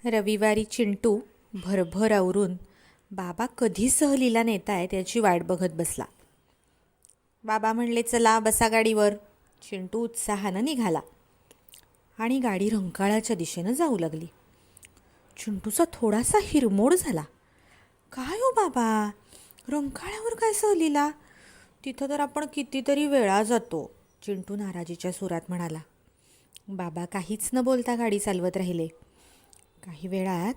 रविवारी चिंटू भरभर आवरून बाबा कधी सहलीला नेतायत याची वाट बघत बसला. बाबा म्हणले, चला बसा गाडीवर. चिंटू उत्साहानं निघाला आणि गाडी रंकाळाच्या दिशेनं जाऊ लागली. चिंटूचा थोडासा हिरमोड झाला. काय हो बाबा, रंकाळ्यावर काय सहलीला? तिथं तर आपण कितीतरी वेळा जातो, चिंटू नाराजीच्या सुरात म्हणाला. बाबा काहीच न बोलता गाडी चालवत राहिले. काही वेळात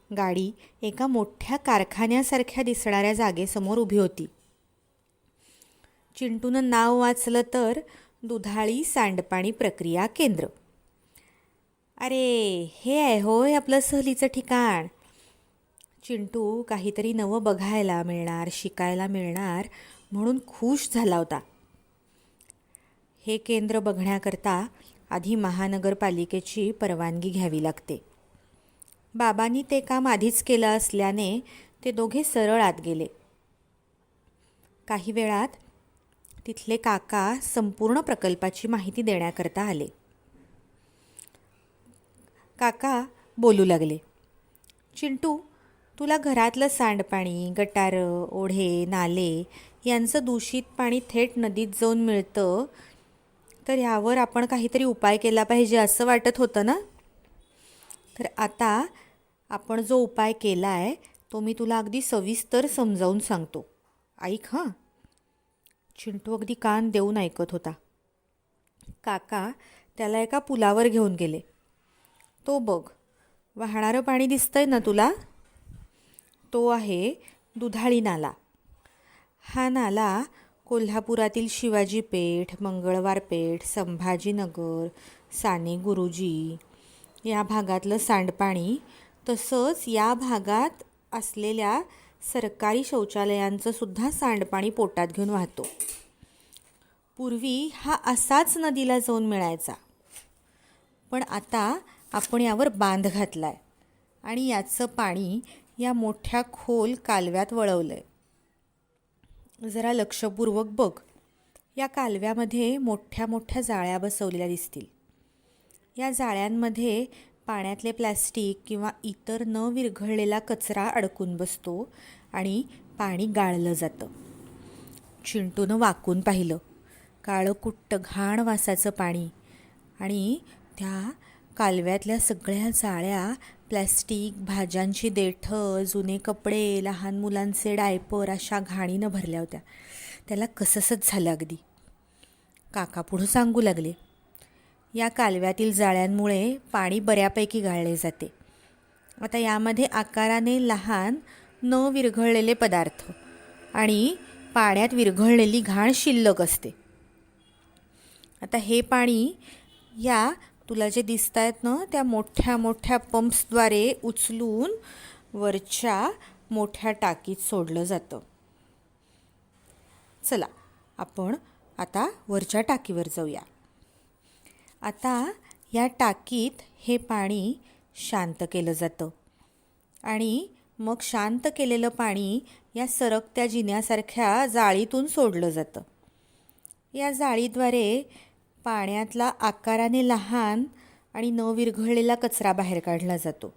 गाडी एका मोठ्या कारखान्यासारख्या दिसणाऱ्या जागेसमोर उभी होती. चिंटूनं नाव वाचलं तर दुधाळी सांडपाणी प्रक्रिया केंद्र. अरे, हे आहे होय आपलं सहलीचं ठिकाण. चिंटू काहीतरी नवं बघायला मिळणार, शिकायला मिळणार म्हणून खुश झाला होता. हे केंद्र बघण्याकरता आधी महानगरपालिकेची परवानगी घ्यावी लागते. बाबांनी ते काम आधीच केलं असल्याने ते दोघे सरळ आत गेले. काही वेळात तिथले काका संपूर्ण प्रकल्पाची माहिती देण्याकरता आले. काका बोलू लागले, चिंटू, तुला घरातलं सांडपाणी, गटारं, ओढे, नाले यांचं दूषित पाणी थेट नदीत जाऊन मिळतं, तर यावर आपण काहीतरी उपाय केला पाहिजे असं वाटत होतं ना. तर आता आपण जो उपाय केला आहे तो मी तुला अगदी सविस्तर समजावून सांगतो, ऐक हां. चिंटू अगदी कान देऊन ऐकत होता. काका त्याला एका पुलावर घेऊन गेले. तो बघ, वाहणारं पाणी दिसतंय ना तुला, तो आहे दुधाळी नाला. हा नाला कोल्हापुरातील शिवाजी पेठ, मंगळवार पेठ, संभाजीनगर, साने गुरुजी या भागातलं सांडपाणी, तसंच या भागात असलेल्या सरकारी शौचालयांचं सुद्धा सांडपाणी पोटात घेऊन वाहतो. पूर्वी हा असाच नदीला जाऊन मिळायचा, पण आता आपण यावर बांध घातला आहे आणि याचं पाणी या मोठ्या खोल कालव्यात वळवलं आहे. जरा लक्षपूर्वक बघ, या कालव्यामध्ये मोठ्या मोठ्या जाळ्या बसवलेल्या दिसतील. या जाळ्यांमध्ये पाण्यातले प्लॅस्टिक किंवा इतर न विरघळलेला कचरा अडकून बसतो आणि पाणी गाळलं जातं. चिंटूनं वाकून पाहिलं. काळं कुट्ट घाण वासाचं पाणी आणि त्या कालव्यातल्या सगळ्या जाळ्या, प्लॅस्टिक, भाज्यांची देठं, जुने कपडे, लहान मुलांचे डायपर अशा घाणीनं भरल्या होत्या. त्याला कसंसच झालं अगदी. काका पुढं सांगू लागले, या कालव्यातील जाळ्यांमुळे पाणी बऱ्यापैकी गाळले जाते. आता यामध्ये आकाराने लहान न विरघळलेले पदार्थ आणि पाण्यात विरघळलेली घाण शिल्लक असते. आता हे पाणी या तुला जे दिसत आहेत ना त्या मोठ्या मोठ्या पंप्सद्वारे उचलून वरच्या मोठ्या टाकीत सोडलं जातं. चला आपण आता वरच्या टाकीवर जाऊया. आता या टाकीत हे पाणी शांत केलं जातं आणि मग शांत केलेलं पाणी या सरकत्या जिन्यासारख्या जाळीतून सोडलं जातं. या जाळीद्वारे पाण्यातला आकाराने लहान आणि न विरघळलेला कचरा बाहेर काढला जातो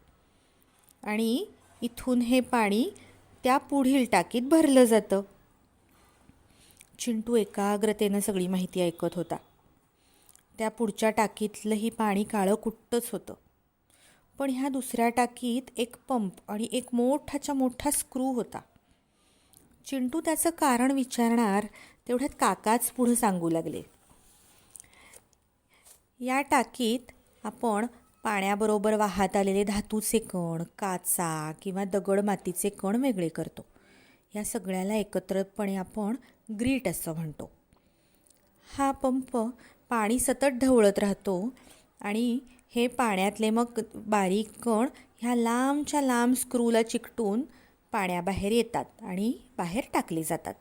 आणि इथून हे पाणी त्या पुढील टाकीत भरलं जातं. चिंटू एकाग्रतेनं सगळी माहिती ऐकत होता. त्या पुढच्या टाकीतलंही पाणी काळं कुट्टच होतं, पण ह्या दुसऱ्या टाकीत एक पंप आणि एक मोठाच्या मोठा स्क्रू होता. चिंटू त्याचं कारण विचारणार तेवढ्यात काकाच पुढं सांगू लागले, या टाकीत आपण पाण्याबरोबर वाहत आलेले धातूचे कण, काचा किंवा दगड मातीचे कण वेगळे करतो. या सगळ्याला एकत्रितपणे आपण ग्रीट असं म्हणतो. हा पंप पाणी सतत ढवळत राहतो आणि हे पाण्यातले मग बारीक कण ह्या लांबच्या लांब स्क्रूला चिकटून पाण्याबाहेर येतात आणि बाहेर टाकले जातात.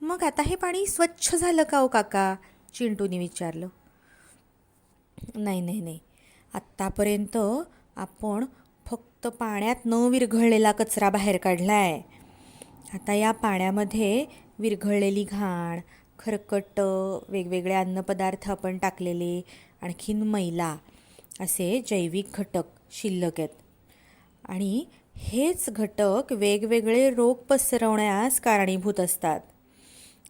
मग आता हे पाणी स्वच्छ झालं का हो काका, चिंटूने विचारलं. नाही, आत्तापर्यंत आपण फक्त पाण्यात न विरघळलेला कचरा बाहेर काढला आहे. आता या पाण्यामध्ये विरघळलेली घाण, खरकट वेगवेगळे अन्नपदार्थ आपण टाकलेले, आणखीन मैला असे जैविक घटक शिल्लक आहेत आणि हेच घटक वेगवेगळे रोग पसरवण्यास कारणीभूत असतात.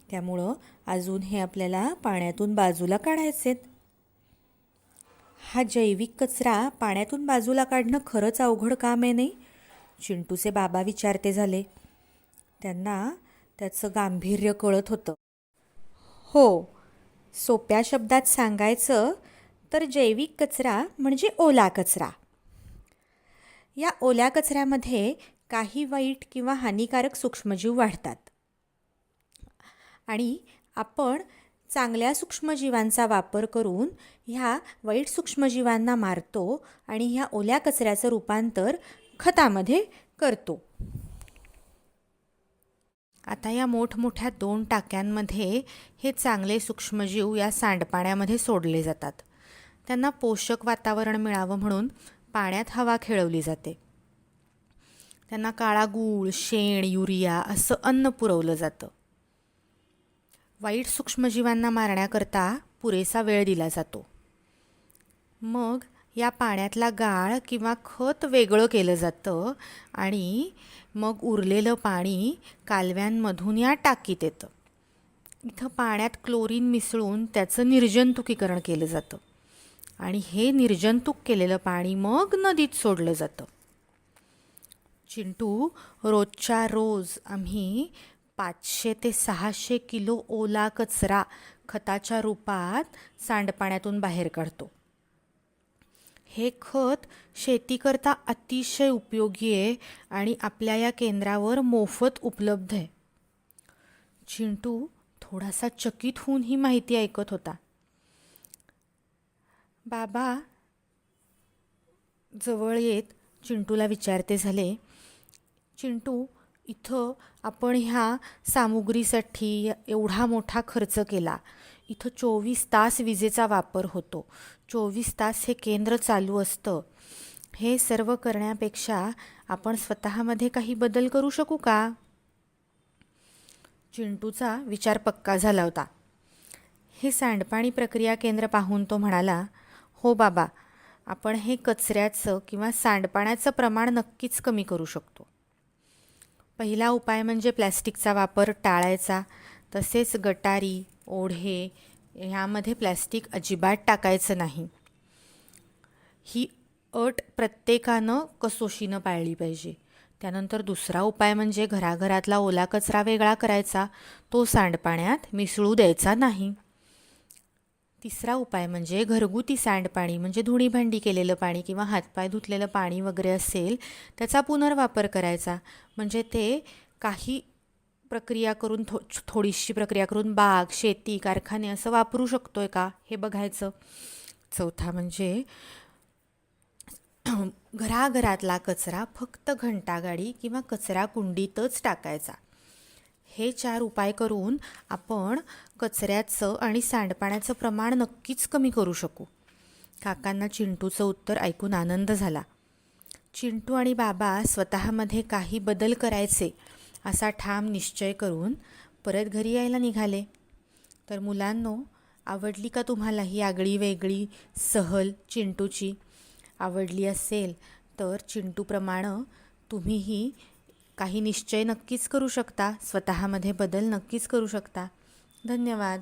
त्यामुळं अजून हे आपल्याला पाण्यातून बाजूला काढायचेत. हा जैविक कचरा पाण्यातून बाजूला काढणं खरंच अवघड काम आहे नाही? चिंटूचे बाबा विचारते झाले. त्यांना त्याचं गांभीर्य कळत होतं. हो, सोप्या शब्दात सांगायचं तर जैविक कचरा म्हणजे ओला कचरा. या ओल्या कचऱ्यामध्ये काही वाईट किंवा हानिकारक सूक्ष्मजीव वाढतात आणि आपण चांगल्या सूक्ष्मजीवांचा वापर करून ह्या वाईट सूक्ष्मजीवांना मारतो आणि ह्या ओल्या कचऱ्याचं रूपांतर खतामध्ये करतो. आता या मोठमोठ्या 2 टाक्यांमध्ये हे चांगले सूक्ष्मजीव या सांडपाण्यामध्ये सोडले जातात. त्यांना पोषक वातावरण मिळावं म्हणून पाण्यात हवा खेळवली जाते. त्यांना काळा गूळ, शेण, युरिया असं अन्न पुरवलं जातं. वाईट सूक्ष्मजीवांना मारण्याकरता पुरेसा वेळ दिला जातो. मग या पाण्यातला गाळ किंवा खत वेगळं केलं जातं आणि मग उरलेलं पाणी कालव्यांमधून या टाकीत येतं. इथं पाण्यात क्लोरीन मिसळून त्याचं निर्जंतुकीकरण केलं जातं आणि हे निर्जंतुक केलेलं पाणी मग नदीत सोडलं जातं. चिंटू, रोजच्या रोज आम्ही 500 ते 600 किलो ओला कचरा खताच्या रूपात सांडपाण्यातून बाहेर काढतो. हे खत शेतीकरता अतिशय उपयोगी आहे आणि आपल्या या केंद्रावर मोफत उपलब्ध आहे. चिंटू थोडासा चकित होऊन ही माहिती ऐकत होता. बाबा जवळ येत चिंटूला विचारते झाले, चिंटू, इथं आपण ह्या सामुग्रीसाठी एवढा मोठा खर्च केला. इथं 24 तास विजेचा वापर होतो. 24 तास हे केंद्र चालू असतं. हे सर्व करण्यापेक्षा आपण स्वतःमध्ये काही बदल करू शकू का? चिंटूचा विचार पक्का झाला होता. हे सांडपाणी प्रक्रिया केंद्र पाहून तो म्हणाला, हो बाबा, आपण हे कचऱ्याचं किंवा सांडपाण्याचं प्रमाण नक्कीच कमी करू शकतो. पहिला उपाय म्हणजे प्लॅस्टिकचा वापर टाळायचा. तसेच गटारी, ओढे ह्यामध्ये प्लॅस्टिक अजिबात टाकायचं नाही. ही अट प्रत्येकानं कसोशीनं पाळली पाहिजे. त्यानंतर दुसरा उपाय म्हणजे घराघरातला ओला कचरा वेगळा करायचा, तो सांडपाण्यात मिसळू द्यायचा नाही. तिसरा उपाय म्हणजे घरगुती सांडपाणी म्हणजे धुणी भांडी केलेलं पाणी किंवा हातपाय धुतलेलं पाणी वगैरे असेल त्याचा पुनर्वापर करायचा. म्हणजे ते काही प्रक्रिया करून थोडीशी प्रक्रिया करून बाग, शेती, कारखाने असं वापरू शकतोय का हे बघायचं. चौथा म्हणजे घराघरातला कचरा फक्त घंटागाडी किंवा कचरा कुंडीतच टाकायचा. हे 4 उपाय करून आपण कचऱ्याचं आणि सांडपाण्याचं प्रमाण नक्कीच कमी करू शकू. काकांना चिंटूचं उत्तर ऐकून आनंद झाला. चिंटू आणि बाबा स्वतःमध्ये काही बदल करायचे असा ठाम निश्चय करून परत घरी यायला निघाले. तर मुलांनो, आवडली का तुम्हाला ही आगळी वेगळी सहल चिंटूची? आवडली असेल तर चिंटूप्रमाणे तुम्हीही काही निश्चय नक्कीच करू शकता. स्वतःमध्ये बदल नक्कीच करू शकता. धन्यवाद.